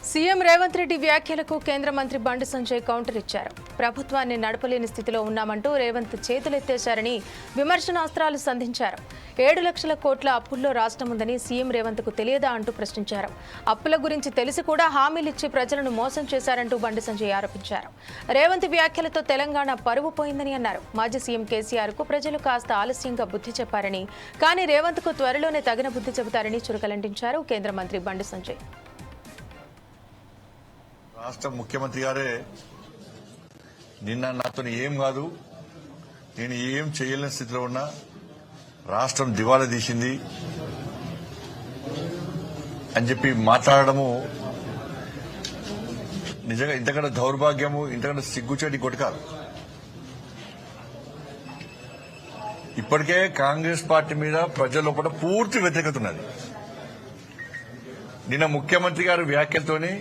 CM Revanth Reddy వ్యాఖ్యలకు కేంద్ర మంత్రి బండి సంజయ్ కౌంటర్ ఇచ్చారు. ప్రభుత్వాన్ని నడపలేని స్థితిలో ఉన్నామంటూ రేవంత్ చేతులెత్తేశారని విమర్శనాస్త్రాలు సంధించారు. 7 లక్షల కోట్ల అప్పుల్లో రాష్ట్రం ఉందని సీఎం రేవంత్ కు తెలియదా అంటూ ప్రశ్నించారు. అప్పుల గురించి తెలిసి కూడా హామీలిచ్చి ప్రజలను మోసం చేశారంటూ బండి సంజయ్ ఆరోపించారు. రేవంత్ వ్యాఖ్యలతో తెలంగాణ పరువు పోయిందని అన్నారు. మాజీ సీఎం కేసీఆర్ కు ప్రజలు కాస్త ఆలస్యంగా బుద్ధి చెప్పారని, కానీ రేవంత్ కు త్వరలోనే తగిన బుద్ధి చెబుతారని చురకలంటించారు కేంద్ర మంత్రి బండి సంజయ్. రాష్ట్ర ముఖ్యమంత్రి గారే నిన్న నాతో ఏం కాదు, నేను ఏం చేయలేని స్థితిలో ఉన్నా, రాష్ట్రం దివాలా తీసింది అని చెప్పి మాట్లాడడము నిజంగా ఇంతకంటే దౌర్భాగ్యము, ఇంతకంటే సిగ్గుచేటి కొట్టు కాదు. ఇప్పటికే కాంగ్రెస్ పార్టీ మీద ప్రజల లోపల పూర్తి వ్యతిరేకత ఉన్నది. నిన్న ముఖ్యమంత్రి గారి వ్యాఖ్యలతోని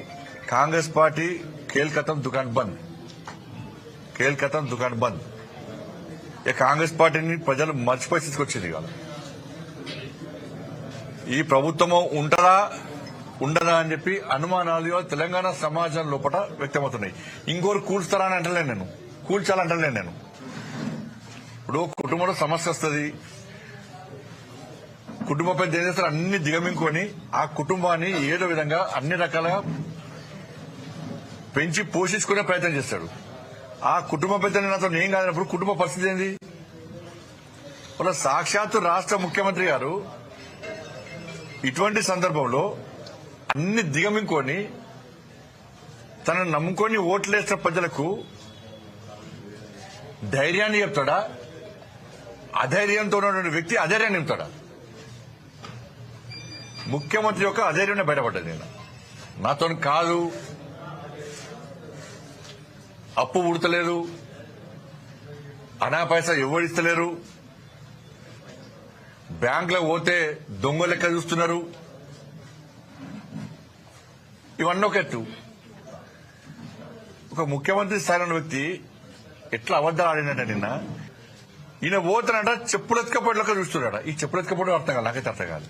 కాంగ్రెస్ పార్టీ కేల్కతం దుకాన్ బంద్, కేల్కతం దుకాన్ బంద్. ఇక కాంగ్రెస్ పార్టీని ప్రజలు మర్చిపోయి తీసుకొచ్చింది కాదు. ఈ ప్రభుత్వము ఉంటదా ఉండదా అని చెప్పి అనుమానాలు తెలంగాణ సమాజం లోపల వ్యక్తమవుతున్నాయి. ఇంకోరు కూల్స్తారా అని అంటలేను నేను, కూల్చాలంటలేను నేను. ఇప్పుడు కుటుంబంలో సమస్య వస్తుంది, కుటుంబంపై ఏం చేస్తారు, అన్ని దిగమింగుకొని ఆ కుటుంబాన్ని ఏదో విధంగా అన్ని రకాలుగా పెంచి పోషించుకునే ప్రయత్నం చేస్తాడు. ఆ కుటుంబ పెద్ద నాతో ఏం కాదన్నప్పుడు కుటుంబ పరిస్థితి ఏంది? వాళ్ళ సాక్షాత్తు రాష్ట్ర ముఖ్యమంత్రి గారు ఇటువంటి సందర్భంలో అన్ని దిగమింగుకొని తనను నమ్ముకొని ఓట్లేసిన ప్రజలకు ధైర్యాన్ని చెప్తాడా? అధైర్యంతో ఉన్నటువంటి వ్యక్తి అధైర్యాన్ని చెప్తాడా? ముఖ్యమంత్రి యొక్క అధైర్యాన్ని బయటపడ్డది. నేను నాతో కాదు, అప్పు ఉడతలేరు, అనా పైసా ఎవరిస్తలేరు, బ్యాంకులో పోతే దొంగ లెక్క చూస్తున్నారు, ఇవన్నీ ఒక ఎత్తు. ఒక ముఖ్యమంత్రి స్థాయిలో ఉన్న వ్యక్తి ఎట్లా అబద్దాలు ఆడినట్ట నిన్న. ఈయన పోతానంట చెప్పులెత్తుకపోవడం లెక్క చూస్తున్నాడ. ఈ చెప్పులెత్తుకపోవడం అర్థం కాదు, నాకైతే అర్థం కాదు.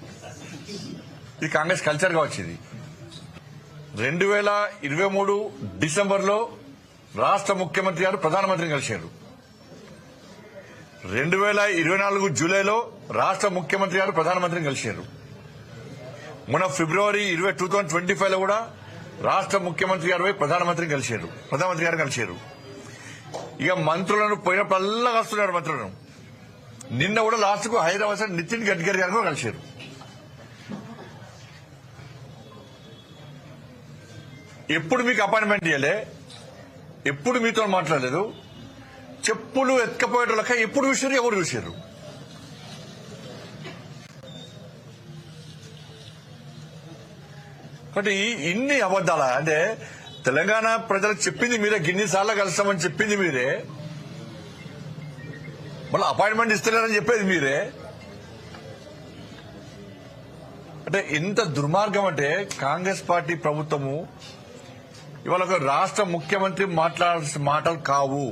ఇది కాంగ్రెస్ కల్చర్ గా వచ్చింది. 2023 డిసెంబర్లో రాష్ట్ర ముఖ్యమంత్రి గారు ప్రధానమంత్రిని కలిశారు. 2024 జూలైలో రాష్ట్ర ముఖ్యమంత్రి గారు ప్రధానమంత్రిని కలిశారు. మొన్న ఫిబ్రవరి 2025 లో కూడా రాష్ట్ర ముఖ్యమంత్రి గారు ప్రధానమంత్రి గారు కలిశారు. ఇక మంత్రులను పోయినప్పుడల్లా కలుస్తున్నారు మంత్రులను. నిన్న కూడా లాస్ట్ కు హైదరాబాద్ నితిన్ గడ్కరీ గారు కూడా కలిశారు. ఎప్పుడు మీకు అపాయింట్మెంట్ ఇవ్వలే, ఎప్పుడు మీతో మాట్లాడలేదు. చెప్పులు ఎత్తుకపోయేటోళ్ళక ఎప్పుడు చూసారు, ఎవరు చూసారు? కాబట్టి ఇన్ని అబద్దాలా అంటే తెలంగాణ ప్రజలకు చెప్పింది మీరే, గిన్నిసార్లు కలుస్తామని చెప్పింది మీరే, మళ్ళీ అపాయింట్మెంట్ ఇస్తలేరని చెప్పేది మీరే. అంటే ఎంత దుర్మార్గం అంటే కాంగ్రెస్ పార్టీ ప్రభుత్వము ఇవాళ ఒక రాష్ట్ర ముఖ్యమంత్రి మాట్లాడాల్సిన మాటలు కావు.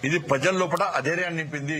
ఇది ప్రజల లోపల అధైర్యాన్ని నింపింది.